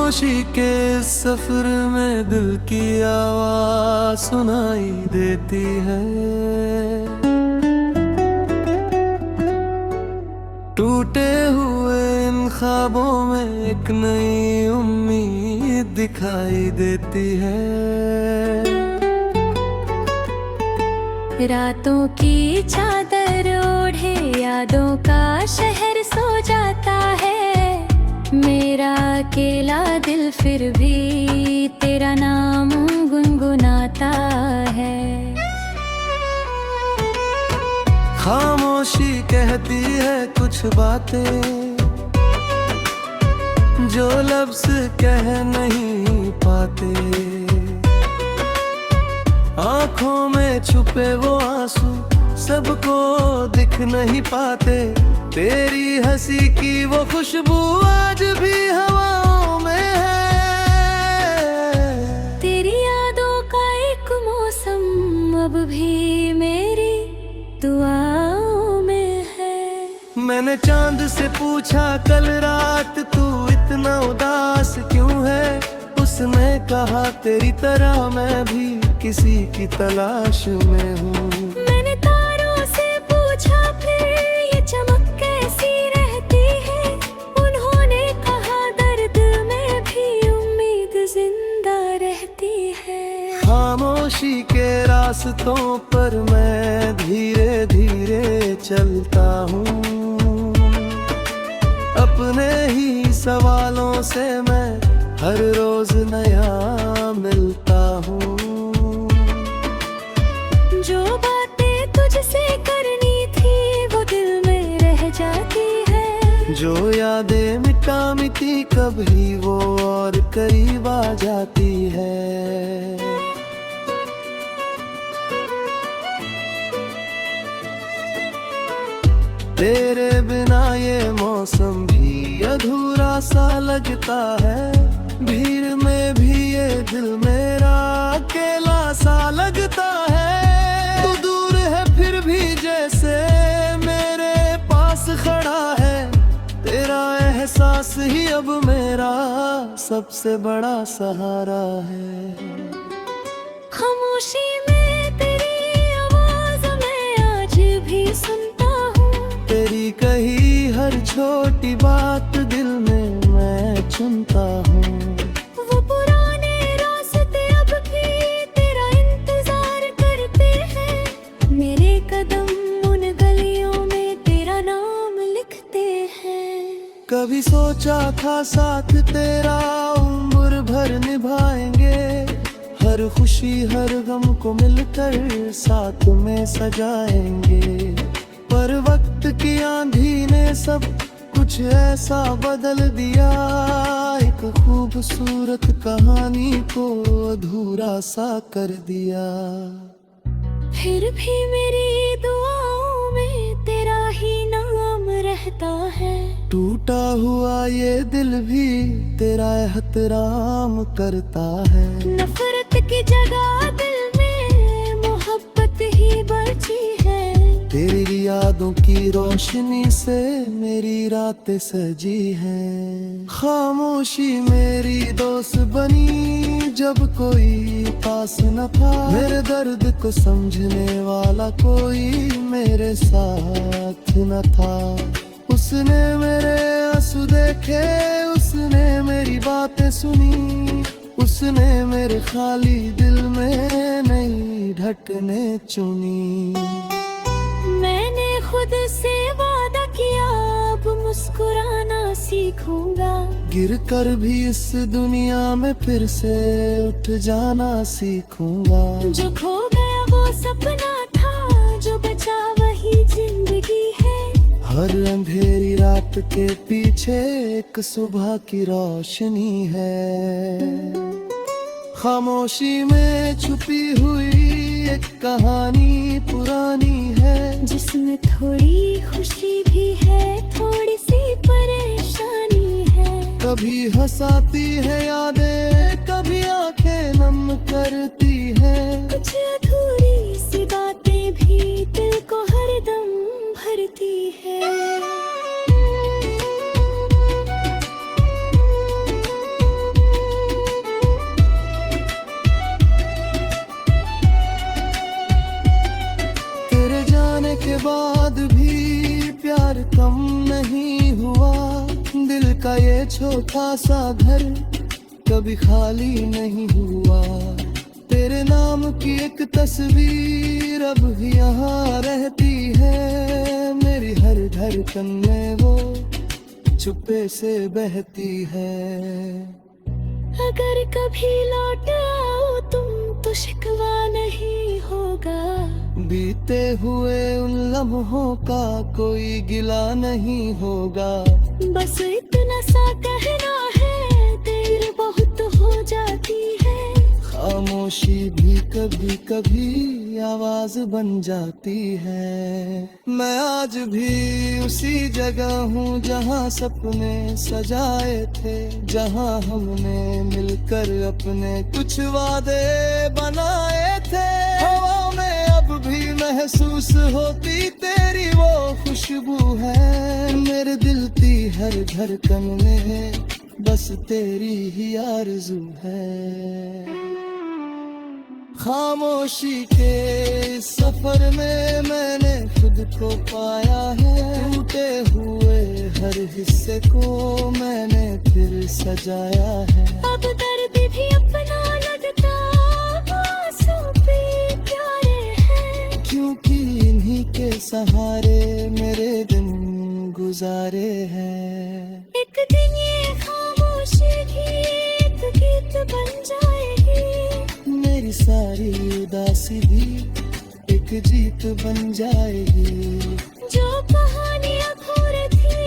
खामोशी के सफर में दिल की आवाज सुनाई देती है। टूटे हुए इन ख्वाबों में एक नई उम्मीद दिखाई देती है। रातों की चादर ओढ़े यादों का शहर सो जाता है। मेरा अकेला दिल फिर भी तेरा नाम गुनगुनाता है। खामोशी कहती है कुछ बातें जो लफ्ज़ कह नहीं पाते। आँखों में छुपे वो आंसू सबको दिख नहीं पाते। तेरी हंसी की वो खुशबू आज भी हवाओं में है। तेरी यादों का एक मौसम अब भी मेरी दुआओं में है। मैंने चांद से पूछा कल रात तू इतना उदास क्यों है। उसने कहा तेरी तरह मैं भी किसी की तलाश में हूँ। मैंने तारों से पूछा फिर ये चमक कैसी रहती है। उन्होंने कहा दर्द में भी उम्मीद जिंदा रहती है। खामोशी के रास्तों पर मैं धीरे धीरे चलता हूँ। अपने ही सवालों से मैं हर रोज नया मिलता हूँ। जो बातें तुझसे करनी थी वो दिल में रह जाती है। जो यादें मिटा मिटी कभी वो और करीब आ जाती है। तेरे बिना ये मौसम भी अधूरा सा लगता है। भीड़ में भी ये दिल मेरा अकेला सा लगता है। तू दूर है फिर भी जैसे मेरे पास खड़ा है। तेरा एहसास ही अब मेरा सबसे बड़ा सहारा है। खामोशी में तेरी आवाज मैं आज भी सुनता हूँ। तेरी कही हर छोटी बात दिल में मैं चुनता हूँ। वो पुराने रास्ते अब भी तेरा इंतजार करते हैं। मेरे कदम उन गलियों में तेरा नाम लिखते हैं। कभी सोचा था साथ तेरा उम्र भर निभाएंगे। हर खुशी हर गम को मिलकर साथ में सजाएंगे। पर वक्त की आंधी ने सब कुछ ऐसा बदल दिया। एक खूबसूरत कहानी को अधूरा सा कर दिया। फिर भी मेरी दुआओं में तेरा ही नाम रहता है। टूटा हुआ ये दिल भी तेरा एहतराम करता है। नफरत की जगह दिल में मोहब्बत ही बची है। तेरी यादों की रोशनी से मेरी रातें सजी हैं। खामोशी मेरी दोस्त बनी जब कोई पास न था। मेरे दर्द को समझने वाला कोई मेरे साथ न था। उसने मेरे आंसू देखे, उसने मेरी बातें सुनी। उसने मेरे खाली दिल में नई ढकने चुनी। मैंने खुद से वादा किया अब मुस्कुराना सीखूंगा। गिर कर भी इस दुनिया में फिर से उठ जाना सीखूंगा। जो खो गया वो सपना था, जो बचा वही जिंदगी है। हर अंधेरी रात के पीछे एक सुबह की रोशनी है। खामोशी में छुपी हुई एक कहानी पुरानी है। जिसमें थोड़ी खुशी भी है, थोड़ी सी परेशानी है। कभी हंसाती है यादें, कभी आंखें नम करती है। कुछ अधूरी सी बातें भी दिल को हरदम भरती है। छोटा सा घर कभी खाली नहीं हुआ। तेरे नाम की एक तस्वीर अब यहाँ रहती है, मेरी हर धड़कन में वो चुपे से बहती है। अगर कभी लौट आओ तुम तो शिकवा नहीं होगा, बीते हुए उन लम्हों का कोई गिला नहीं होगा। बस इतना सा कहना है, देर बहुत हो जाती है। खामोशी भी कभी कभी आवाज बन जाती है। मैं आज भी उसी जगह हूँ जहाँ सपने सजाए थे, जहाँ हमने मिलकर अपने कुछ वादे बनाए थे। हवा में अब भी महसूस होती तेरी वो खुशबू है, मेरे दिल की हर धड़कन में बस तेरी ही आरज़ू है। खामोशी के इस सफर में मैंने खुद को पाया है, टूटे हुए हर हिस्से को मैंने फिर सजाया है। अब दर्द भी अपना लगता, आंसू भी प्यारे हैं, क्योंकि इन्हीं के सहारे मेरे दिन गुजारे हैं। एक दिन ये खामोशी भी एक गीत बन जाएगी, मेरी सारी उदासी भी एक जीत बन जाएगी। जो कहानी अधूरी थी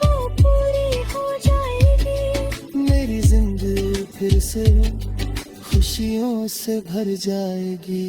वो पूरी हो जाएगी, मेरी जिंदगी फिर से खुशियों से भर जाएगी।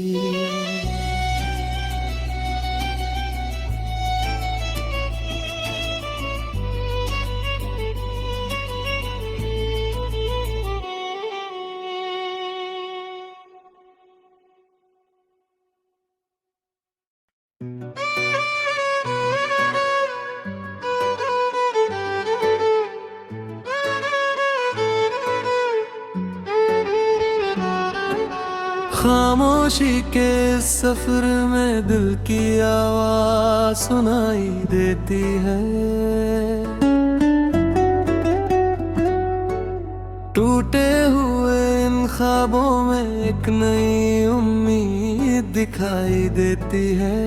खामोशी के सफर में दिल की आवाज सुनाई देती है। टूटे हुए इन ख्वाबों में एक नई उम्मीद दिखाई देती है।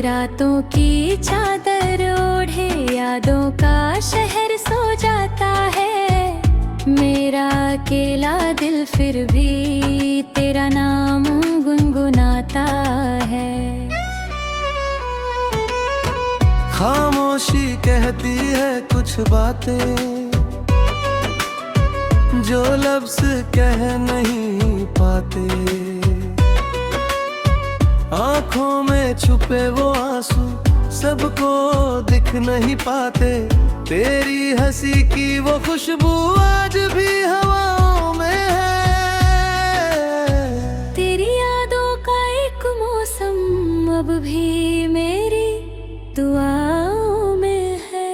रातों की चादर ओढ़े यादों का शहर सो जाता है, मेरा अकेला दिल फिर भी तेरा नाम गुनगुनाता है। खामोशी कहती है कुछ बातें जो लफ्ज़ कह नहीं पाते, आँखों में छुपे वो आंसू सबको दिख नहीं पाते। तेरी हंसी की वो खुशबू आज भी हवाओं में है, तेरी यादों का एक मौसम अब भी मेरी दुआओं में है।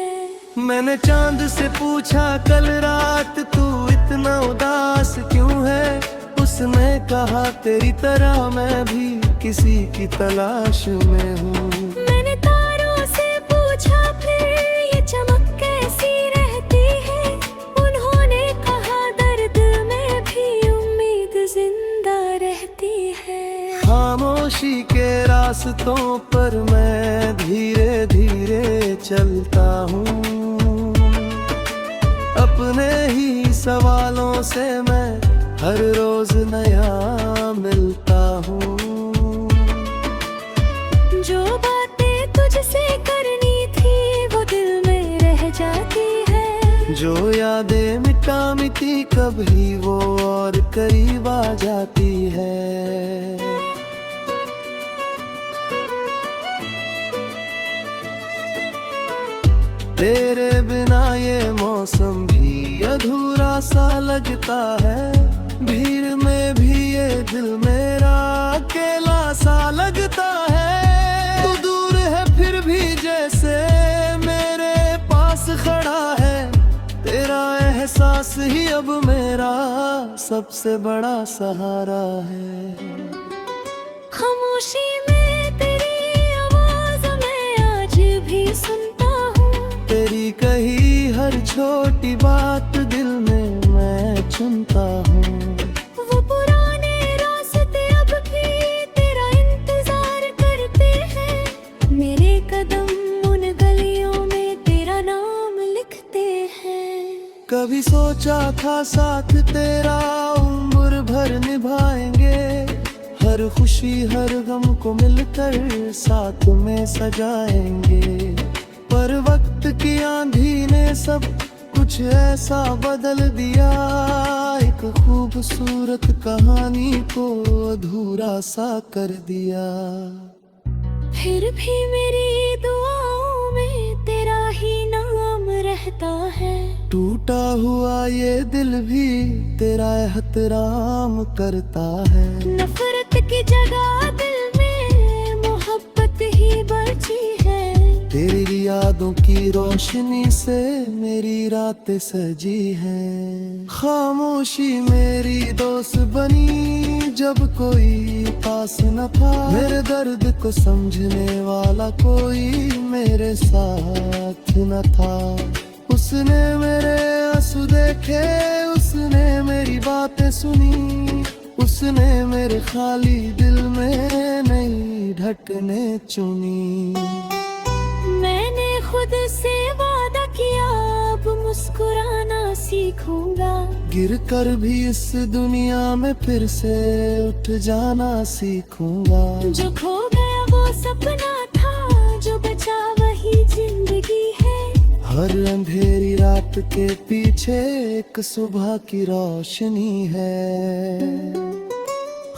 मैंने चांद से पूछा कल रात तू इतना उदास क्यों है, उसने कहा तेरी तरह मैं भी किसी की तलाश में हूँ। मैंने तारों से पूछा फिर ये चमक कैसी रहती है, उन्होंने कहा दर्द में भी उम्मीद जिंदा रहती है। खामोशी के रास्तों पर मैं धीरे धीरे चलता हूँ, अपने ही सवालों से मैं हर रोज नया मिलता हूँ। जो बातें तुझसे करनी थी वो दिल में रह जाती है, जो यादें मिटा मिटी कभी वो और करीब आ जाती है। तेरे बिना ये मौसम भी अधूरा सा लगता है, भीड़ में भी ये दिल मेरा अकेला सा लगता है। तू दूर है फिर भी जैसे मेरे पास खड़ा है, तेरा एहसास ही अब मेरा सबसे बड़ा सहारा है। खामोशी में तेरी आवाज मैं आज भी सुनता हूँ, छोटी बात दिल में मैं चुनता हूँ। वो पुराने रास्ते अब भी तेरा इंतजार करते हैं। मेरे कदम उन गलियों में तेरा नाम लिखते हैं। कभी सोचा था साथ तेरा उम्र भर निभाएंगे, हर खुशी हर गम को मिलकर साथ में सजाएंगे। पर वक्त की आंधी ने सब कुछ ऐसा बदल दिया, एक खूबसूरत कहानी को अधूरा सा कर दिया। फिर भी मेरी दुआओं में तेरा ही नाम रहता है। टूटा हुआ ये दिल भी तेरा एहतराम करता है। नफरत की जगह दिल में मोहब्बत ही बची है। तेरी यादों की रोशनी से मेरी रातें सजी हैं। खामोशी मेरी दोस्त बनी जब कोई पास न था। मेरे दर्द को समझने वाला कोई मेरे साथ न था। उसने मेरे आंसू देखे, उसने मेरी बातें सुनी, उसने मेरे खाली दिल में नई ढकने चुनी। मैंने खुद से वादा किया अब मुस्कुराना सीखूंगा। गिर कर भी इस दुनिया में फिर से उठ जाना सीखूंगा। जो खो गया वो सपना था, जो बचा वही जिंदगी है। हर अंधेरी रात के पीछे एक सुबह की रोशनी है।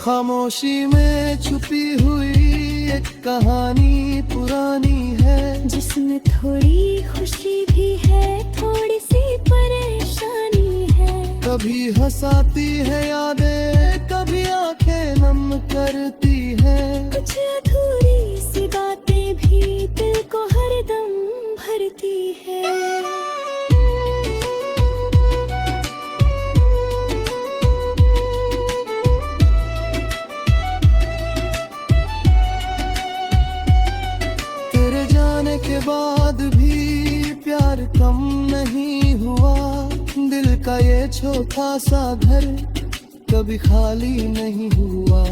खामोशी में छुपी हुई एक कहानी पुरानी है, जिसमें थोड़ी खुशी भी है, थोड़ी सी परेशानी है। कभी हंसाती है यादें, कभी आंखें नम करती है। कुछ अधूरी सी बातें भी दिल को हरदम भरती है। तेरे जाने के बाद भी प्यार कम नहीं हुआ। दिल का ये छोटा सा घर कभी खाली नहीं हुआ।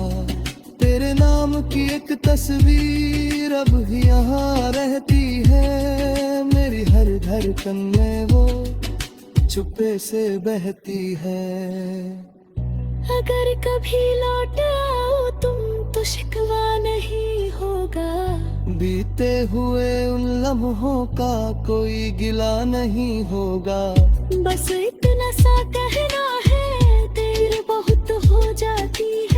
तेरे नाम की एक तस्वीर अब भी यहाँ रहती है। मेरी हर धड़कन में वो चुप्पे से बहती है। अगर कभी लौट आओ तुम तो शिकवा नहीं होगा। बीते हुए उन लम्हों का कोई गिला नहीं होगा। बस इतना सा कहना है, देर बहुत हो जाती है।